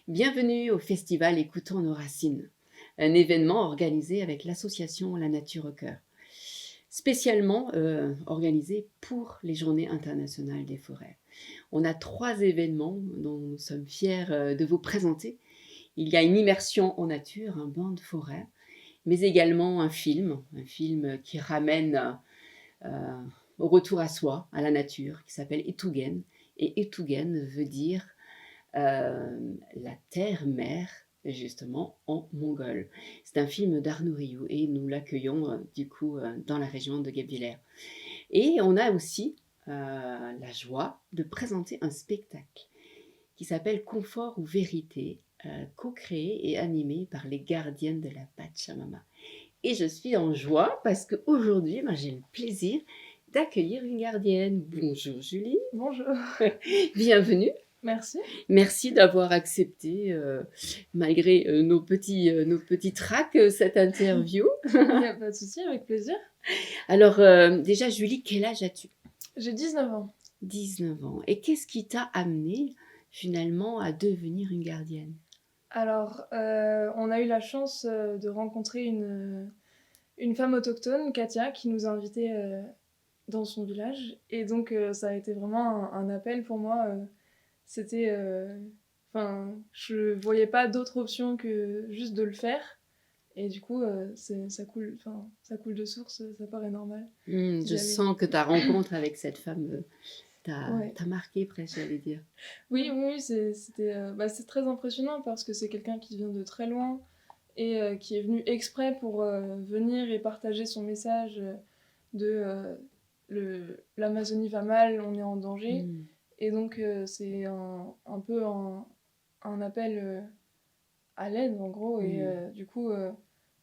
Bienvenue au festival Écoutons nos racines, un événement organisé avec l'association La Nature au Cœur, spécialement organisé pour les Journées internationales des forêts. On a 3 événements dont nous sommes fiers de vous présenter. Il y a une immersion en nature, un banc de forêt, mais également un film qui ramène au retour à soi, à la nature, qui s'appelle Etugen. Et Etugen veut dire la terre-mère, justement, en mongol. C'est un film d'Arnaud Rioux et nous l'accueillons dans la région de Guebwiller. Et on a aussi la joie de présenter un spectacle qui s'appelle Confort ou Vérité, co-créé et animé par les gardiennes de la Pachamama. Et je suis en joie parce qu'aujourd'hui, j'ai le plaisir d'accueillir une gardienne. Bonjour Julie. Bonjour. Bienvenue. Merci. Merci d'avoir accepté, malgré nos petits tracs, cette interview. Il n'y a pas de souci, avec plaisir. Alors, déjà, Julie, quel âge as-tu? J'ai 19 ans. 19 ans. Et qu'est-ce qui t'a amené finalement à devenir une gardienne? Alors, on a eu la chance de rencontrer une femme autochtone, Katia, qui nous a invités dans son village. Et donc, ça a été vraiment un appel pour moi. C'était... je voyais pas d'autre option que juste de le faire. Et du coup, ça coule de source, ça paraît normal Je d'y aller. sens que ta rencontre avec cette femme Ouais. t'a marqué presque, j'allais dire. Oui, c'est très impressionnant parce que c'est quelqu'un qui vient de très loin et qui est venu exprès pour venir et partager son message de l'Amazonie va mal, on est en danger. Et donc c'est un peu un appel à l'aide en gros. Et du coup,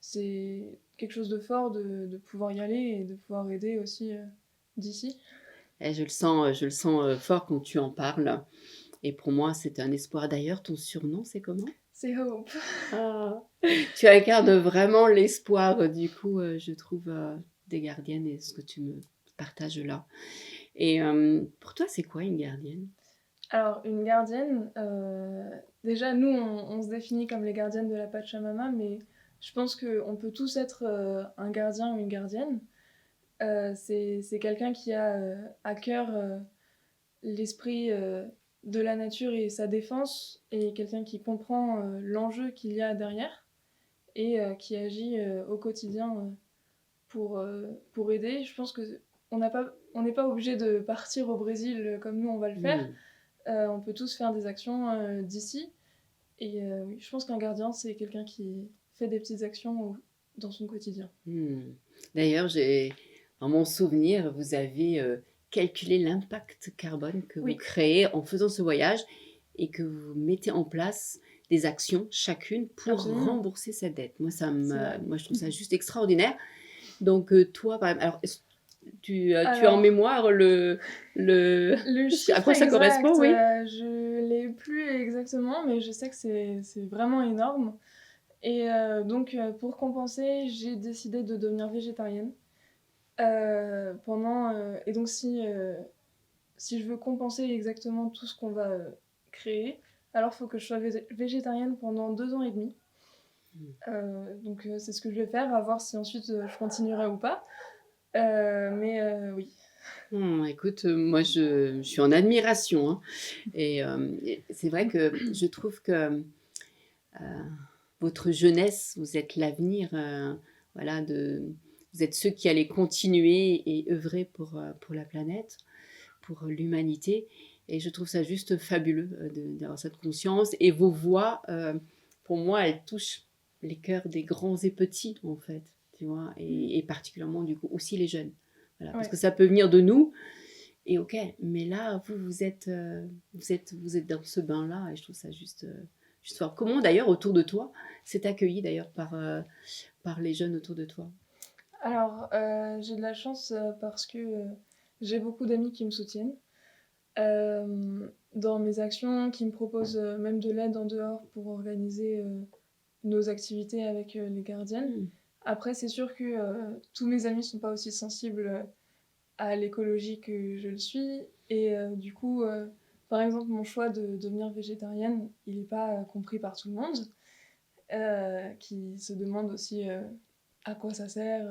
c'est quelque chose de fort de pouvoir y aller et de pouvoir aider aussi d'ici. Et je le sens fort quand tu en parles. Et pour moi, c'est un espoir. D'ailleurs, ton surnom, c'est comment? C'est Hope. Ah, tu incarnes vraiment l'espoir, je trouve, des gardiennes et ce que tu me partages là. Et pour toi, c'est quoi une gardienne? Alors, une gardienne, déjà, nous, on se définit comme les gardiennes de la Pachamama, mais je pense qu'on peut tous être un gardien ou une gardienne. C'est quelqu'un qui a à cœur l'esprit de la nature et sa défense, et quelqu'un qui comprend l'enjeu qu'il y a derrière, et qui agit au quotidien pour aider. Je pense que on n'est pas obligé de partir au Brésil comme nous, on va le faire. On peut tous faire des actions d'ici. Et oui, je pense qu'un gardien, c'est quelqu'un qui fait des petites actions dans son quotidien. D'ailleurs, dans mon souvenir, vous avez calculé l'impact carbone que vous Oui, créez en faisant ce voyage et que vous mettez en place des actions chacune pour absolument. rembourser cette dette. C'est vrai. Moi, je trouve ça juste extraordinaire. Donc, toi, par exemple, alors, tu as en Alors, mémoire le à chiffre quoi ça exact, correspond, oui? je l'ai plus exactement, mais je sais que c'est vraiment énorme. Et donc, pour compenser, j'ai décidé de devenir végétarienne. Et donc, si je veux compenser exactement tout ce qu'on va créer, alors il faut que je sois végétarienne pendant 2 ans et demi. Donc c'est ce que je vais faire, à voir si ensuite je continuerai ou pas. Oui. Écoute, moi, je suis en admiration, hein. Et c'est vrai que je trouve que votre jeunesse, vous êtes l'avenir, voilà, vous êtes ceux qui allez continuer et œuvrer pour la planète, pour l'humanité. Et je trouve ça juste fabuleux d'avoir cette conscience. Et vos voix, pour moi, elles touchent les cœurs des grands et petits, en fait, tu vois, et particulièrement, du coup, aussi les jeunes. Voilà, parce Ouais. que ça peut venir de nous, et ok, mais là, vous êtes dans ce bain-là, et je trouve ça juste fort. Comment, d'ailleurs, autour de toi, c'est accueilli, d'ailleurs, par les jeunes autour de toi? Alors, j'ai de la chance parce que j'ai beaucoup d'amis qui me soutiennent dans mes actions, qui me proposent même de l'aide en dehors pour organiser nos activités avec les gardiennes. Hmm. Après, c'est sûr que tous mes amis sont pas aussi sensibles à l'écologie que je le suis. Et du coup, par exemple, mon choix de devenir végétarienne, il n'est pas compris par tout le monde, qui se demande aussi à quoi ça sert,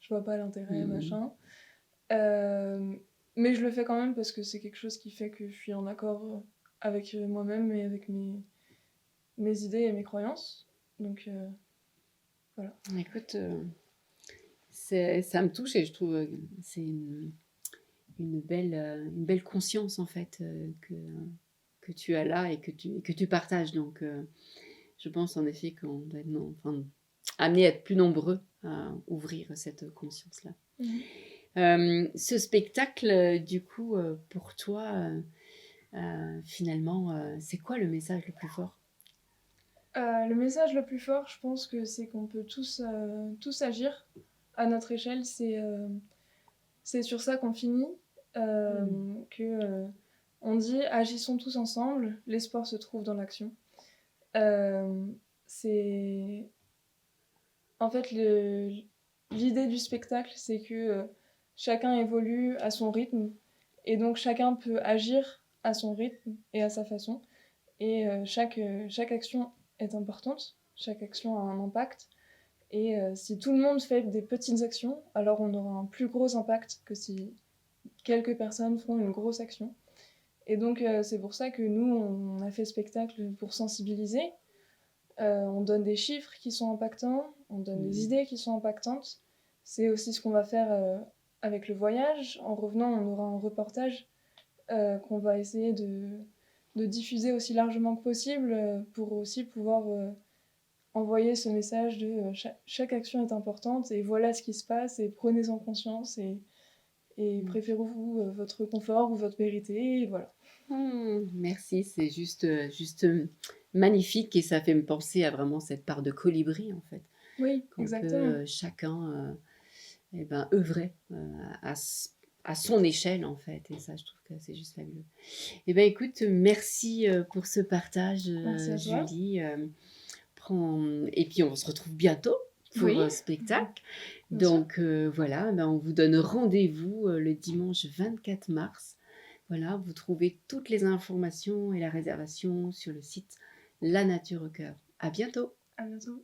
je vois pas l'intérêt, Mmh. machin. Euh, mais je le fais quand même parce que c'est quelque chose qui fait que je suis en accord avec moi-même et avec mes idées et mes croyances. Donc voilà. Écoute, ça me touche et je trouve, c'est une belle conscience en fait, que tu as là et que tu partages donc je pense en effet qu'on doit être enfin, amenés à être plus nombreux à ouvrir cette conscience-là. Mhm. Ce spectacle, du coup, pour toi, finalement, c'est quoi le message le plus fort? Le message le plus fort, je pense que c'est qu'on peut tous agir à notre échelle. C'est sur ça qu'on finit. euh, Mmh. que on dit agissons tous ensemble, l'espoir se trouve dans l'action. Euh, c'est en fait l'idée du spectacle, c'est que chacun évolue à son rythme et donc chacun peut agir à son rythme et à sa façon. Et chaque action est importante, chaque action a un impact. Et si tout le monde fait des petites actions, alors on aura un plus gros impact que si quelques personnes font une grosse action. Et donc c'est pour ça que nous, on a fait spectacle pour sensibiliser. On donne des chiffres qui sont impactants, on donne des Mmh. idées qui sont impactantes. C'est aussi ce qu'on va faire avec le voyage. En revenant, on aura un reportage qu'on va essayer de diffuser aussi largement que possible pour aussi pouvoir envoyer ce message de chaque action est importante et voilà ce qui se passe et prenez-en conscience et Mmh. préférez-vous votre confort ou votre vérité et voilà. Mmh, merci, c'est juste magnifique et ça fait me penser à vraiment cette part de colibri, en fait, Oui, qu'on peut, exactement. chacun, et ben, œuvrer, à son échelle, en fait et ça, je trouve que c'est juste fabuleux. Et ben, écoute, merci, pour ce partage, Merci à toi. Julie, prends et puis on se retrouve bientôt pour Oui, un spectacle. bien sûr. Donc voilà, ben, on vous donne rendez-vous, le dimanche 24 mars. Voilà, vous trouvez toutes les informations et la réservation sur le site La Nature au Cœur. À bientôt! À bientôt.